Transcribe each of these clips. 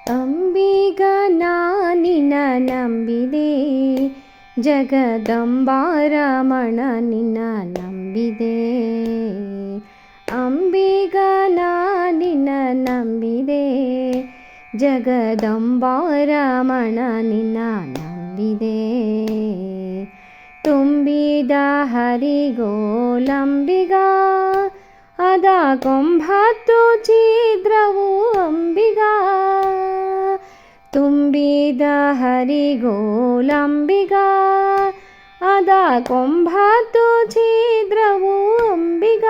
ಅಂಬಿಗ ನಿನ್ನ ನಂಬಿದೆ, ಜಗದಂಬಾರಮಣ ನಿನ್ನ ನಂಬಿದೆ. ಅಂಬಿಗ ನಿನ್ನ ನಂಬಿದೆ, ಜಗದಂಬಾರಮಣ ನಿನ್ನ ನಂಬಿದೆ. ತುಂಬಿದ ಹರಿಗೋಲಂಬಿಗ, ಅದ ಕೊಂಬತ್ತು ಛಿದ್ರವು ಅಂಬಿಗ. ತುಂಬಿದ ಹರಿಗೋಲಂಬಿಗ, ಅದ ಕೊಂಬತ್ತು ಛಿದ್ರವು ಅಂಬಿಗ.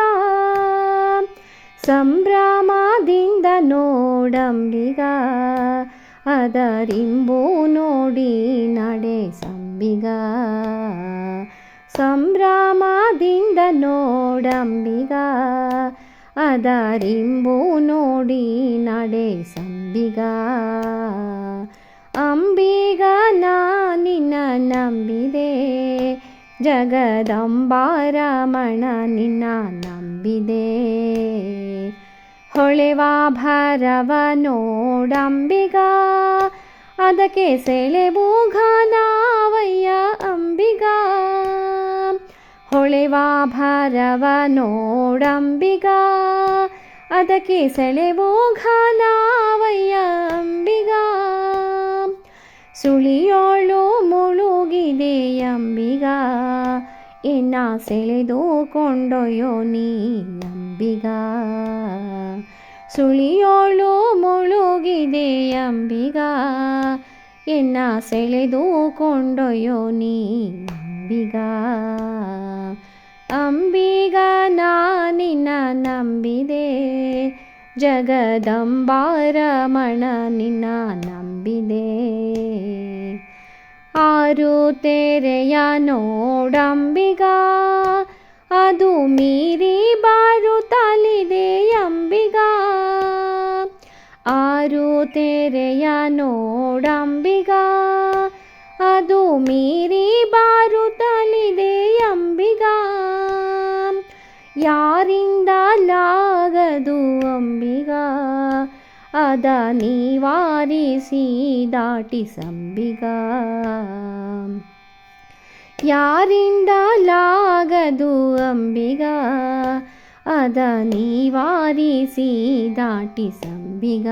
ಸಂಭ್ರಮದಿಂದ ನೋಡಂಬಿಗ, ಅದರಿಂಬು ನೋಡಿ ನಡೆ ಸಂಬಿಗ. ಸಂಭ್ರಮದಿಂದ ನೋಡಂಬಿಗ, ಅದರಿಂಬು ನೋಡಿ ನಡೆ ಸಂಬಿಗ. ಅಂಬಿಗ ನಿನ್ನ ನಂಬಿದೆ, ಜಗದಂಬಾರಮಣ ನಿನ್ನ ನಂಬಿದೆ. ಹೊಳೆವ ಭರವ ನೋಡಂಬಿಗ, ಅದಕ್ಕೆ ಸೆಳೆವು ಘನವಯ್ಯ ಅಂಬಿಗ. ಹೊಳೆವ ಭರವ ನೋಡಂಬಿಗ, ಅದಕ್ಕೆ ಸೆಳೆವು ಘನವಯ್ಯ ಅಂಬಿಗ. ಸುಳಿಯೋಳು ಮುಳುಗಿದೆ ಅಂಬಿಗ, ಎನ್ನ ಸೆಳೆದು ಕೊಂಡೊಯ್ಯೋ ನೀ ಅಂಬಿಗ. ಸುಳಿಯೋಳು ಮುಳುಗಿದೆ ಅಂಬಿಗ, ಎನ್ನ ಸೆಳೆದು ಕೊಂಡೊಯ್ಯೋ ನೀ ಅಂಬಿಗ. ಅಂಬಿಗ ನಿನ್ನ ನಂಬಿದೆ, ಜಗದಂಬಾರಮಣ ನಿನ್ನ ನಂಬಿದೆ. ಆರು ತೆರೆಯ ನೋಡಂಬಿಗ, ಅದು ಮೀರಿ ಬರುತ್ತಲಿದೆ ಅಂಬಿಗ. ಆರು ತೆರೆಯ ನೋಡಂಬಿಗ, ಅದು ಮೀರಿ ಬರುತ್ತಲಿದೆ ಅಂಬಿಗ. ಯಾರಿಂದಲಾಗದು ಅಂಬಿಗ, ಅದ ನಿವಾರಿಸಿ ದಾಟಿಸಂಬಿಗ. ಯಾರಿಂದಲಾಗದು ಅಂಬಿಗ, ಅದ ನಿವಾರಿಸಿ ದಾಟಿಸಂಬಿಗ.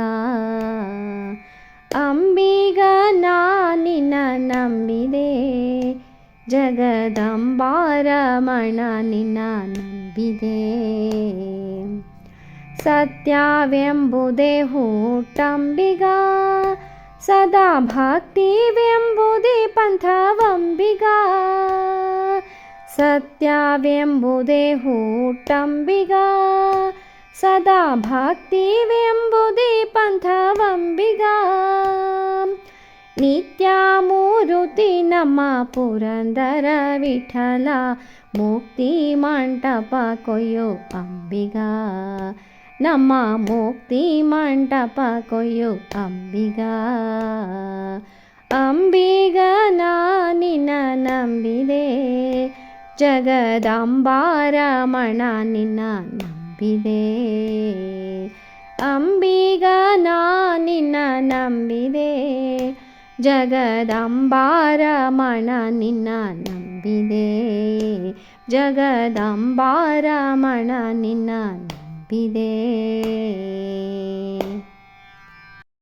ಅಂಬಿಗ ನಿನ್ನ ನಂಬಿದೆ, ಜಗದಂಬಾರಮಣ ನಿನ್ನ ನಂಬಿದೆ. ಸತ್ಯವೆಂಬುದೇ ಹುಟ್ಟಂಬಿಗ, ಸದಾ ಭಕ್ತಿವೆಂಬುದೇ ಪಂಥವಂಬಿಗ. ಸತ್ಯವೆಂಬುದೇ ಹುಟ್ಟಂಬಿಗ, ಸದಾ ಭಕ್ತಿವೆಂಬುದೇ ಪಂಥವಂಬಿಗ. ನಿತ್ಯ ಮೂರುತಿ ನಮ್ಮ ಪುರಂದರ ವಿಠಲ, ಮುಕ್ತಿ ಮಂಟಪ ಕೊಯ್ಯೋ ಅಂಬಿಗ. ನಮ್ಮ ಮುಕ್ತಿ ಮಂಟಪ ಕೊಯ್ಯೋ ಅಂಬಿಗ. ಅಂಬಿಗ ನಿನ್ನ ನಂಬಿದೆ, ಜಗದಂಬಾರಮಣ ನಿನ್ನ ನಂಬಿದೆ. ಅಂಬಿಗ ನಿನ್ನ ನಂಬಿದೆ, ಜಗದಂಬಾರಮಣ ನಿನ್ನ ನಂಬಿದೆ. ಜಗದಂಬಾರಮಣ ನಿನ್ನ ನಂಬಿದೆ.